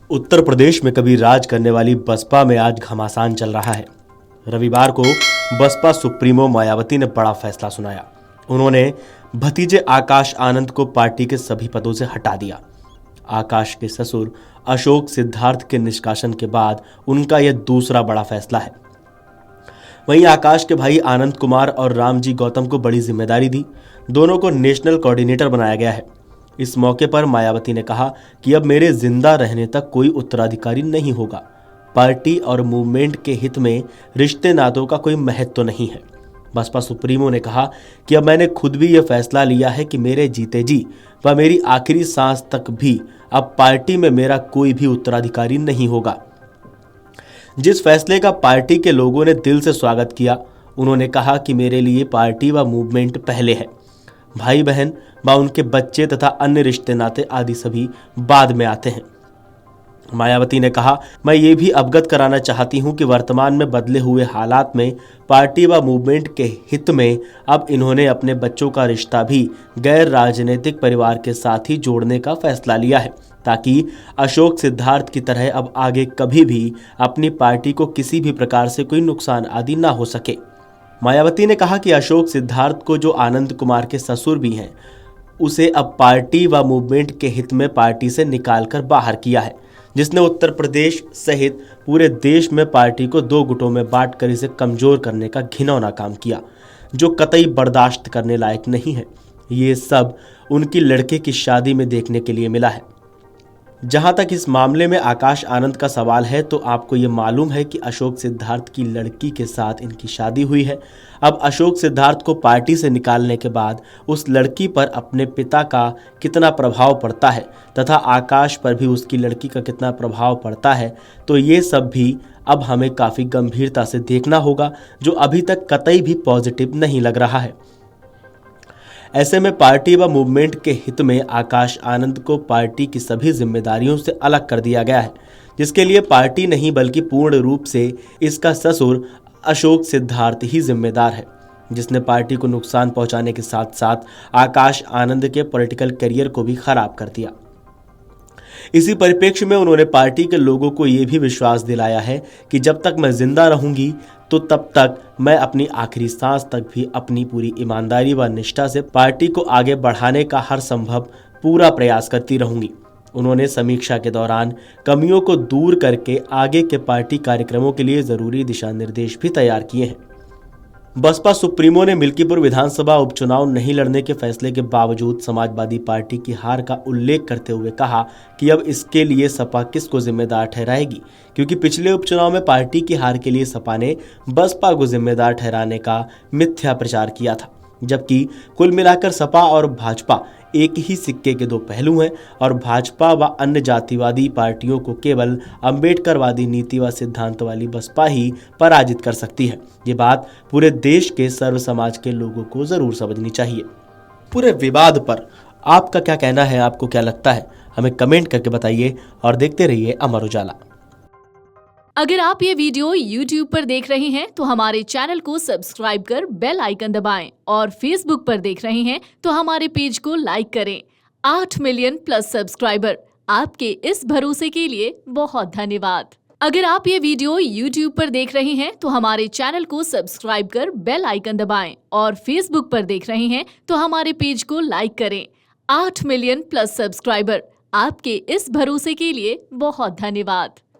उत्तर प्रदेश में कभी राज करने वाली बसपा में आज घमासान चल रहा है। रविवार को बसपा सुप्रीमो मायावती ने बड़ा फैसला सुनाया। उन्होंने भतीजे आकाश आनंद को पार्टी के सभी पदों से हटा दिया। आकाश के ससुर अशोक सिद्धार्थ के निष्कासन के बाद उनका यह दूसरा बड़ा फैसला है। वहीं आकाश के भाई आनंद कुमार और रामजी गौतम को बड़ी जिम्मेदारी दी। दोनों को नेशनल कोऑर्डिनेटर बनाया गया है। इस मौके पर मायावती ने कहा कि अब मेरे जिंदा रहने तक कोई उत्तराधिकारी नहीं होगा। पार्टी और मूवमेंट के हित में रिश्ते नातों का कोई महत्व नहीं है। बसपा सुप्रीमो ने कहा कि अब मैंने खुद भी यह फैसला लिया है कि मेरे जीते जी व मेरी आखिरी सांस तक भी अब पार्टी में मेरा कोई भी उत्तराधिकारी नहीं होगा। जिस फैसले का पार्टी के लोगों ने दिल से स्वागत किया, उन्होंने कहा कि मेरे लिए पार्टी व मूवमेंट पहले है। भाई बहन व उनके बच्चे तथा अन्य रिश्ते नाते आदि सभी बाद में आते हैं। मायावती ने कहा, मैं ये भी अवगत कराना चाहती हूं कि वर्तमान में बदले हुए हालात में पार्टी व मूवमेंट के हित में अब इन्होंने अपने बच्चों का रिश्ता भी गैर राजनीतिक परिवार के साथ ही जोड़ने का फैसला लिया है, ताकि अशोक सिद्धार्थ की तरह अब आगे कभी भी अपनी पार्टी को किसी भी प्रकार से कोई नुकसान आदि ना हो सके। मायावती ने कहा कि अशोक सिद्धार्थ को, जो आनंद कुमार के ससुर भी हैं, उसे अब पार्टी व मूवमेंट के हित में पार्टी से निकालकर बाहर किया है, जिसने उत्तर प्रदेश सहित पूरे देश में पार्टी को दो गुटों में बांटकर इसे कमजोर करने का घिनौना काम किया, जो कतई बर्दाश्त करने लायक नहीं है। ये सब उनकी लड़के की शादी में देखने के लिए मिला है। जहां तक इस मामले में आकाश आनंद का सवाल है, तो आपको ये मालूम है कि अशोक सिद्धार्थ की लड़की के साथ इनकी शादी हुई है। अब अशोक सिद्धार्थ को पार्टी से निकालने के बाद उस लड़की पर अपने पिता का कितना प्रभाव पड़ता है तथा आकाश पर भी उसकी लड़की का कितना प्रभाव पड़ता है, तो ये सब भी अब हमें काफ़ी गंभीरता से देखना होगा, जो अभी तक कतई भी पॉजिटिव नहीं लग रहा है। ऐसे में पार्टी व मूवमेंट के हित में आकाश आनंद को पार्टी की सभी जिम्मेदारियों से अलग कर दिया गया है, जिसके लिए पार्टी नहीं बल्कि पूर्ण रूप से इसका ससुर अशोक सिद्धार्थ ही जिम्मेदार है, जिसने पार्टी को नुकसान पहुंचाने के साथ साथ आकाश आनंद के पॉलिटिकल करियर को भी खराब कर दिया। इसी परिप्रेक्ष्य में उन्होंने पार्टी के लोगों को यह भी विश्वास दिलाया है कि जब तक मैं जिंदा रहूंगी तो तब तक मैं अपनी आखिरी सांस तक भी अपनी पूरी ईमानदारी व निष्ठा से पार्टी को आगे बढ़ाने का हर संभव पूरा प्रयास करती रहूंगी। उन्होंने समीक्षा के दौरान कमियों को दूर करके आगे के पार्टी कार्यक्रमों के लिए जरूरी दिशा निर्देश भी तैयार किए हैं। बसपा सुप्रीमो ने मिल्कीपुर विधानसभा उपचुनाव नहीं लड़ने के फैसले के बावजूद समाजवादी पार्टी की हार का उल्लेख करते हुए कहा कि अब इसके लिए सपा किसको जिम्मेदार ठहराएगी, क्योंकि पिछले उपचुनाव में पार्टी की हार के लिए सपा ने बसपा को जिम्मेदार ठहराने का मिथ्या प्रचार किया था, जबकि कुल मिलाकर सपा और भाजपा एक ही सिक्के के दो पहलू हैं और भाजपा व अन्य जातिवादी पार्टियों को केवल अंबेडकरवादी नीति व सिद्धांत वाली बसपा ही पराजित कर सकती है। ये बात पूरे देश के सर्व समाज के लोगों को जरूर समझनी चाहिए। पूरे विवाद पर आपका क्या कहना है, आपको क्या लगता है, हमें कमेंट करके बताइए और देखते रहिए अमर उजाला। अगर आप ये वीडियो YouTube पर देख रहे हैं तो हमारे चैनल को सब्सक्राइब कर बेल आइकन दबाएं और Facebook पर देख रहे हैं तो हमारे पेज को लाइक करें। 8 मिलियन प्लस सब्सक्राइबर, आपके इस भरोसे के लिए बहुत धन्यवाद। अगर आप ये वीडियो YouTube पर देख रहे हैं तो हमारे चैनल को सब्सक्राइब कर बेल आइकन दबाएं और Facebook पर देख रहे हैं तो हमारे पेज को लाइक करें। 8 मिलियन प्लस सब्सक्राइबर, आपके इस भरोसे के लिए बहुत धन्यवाद।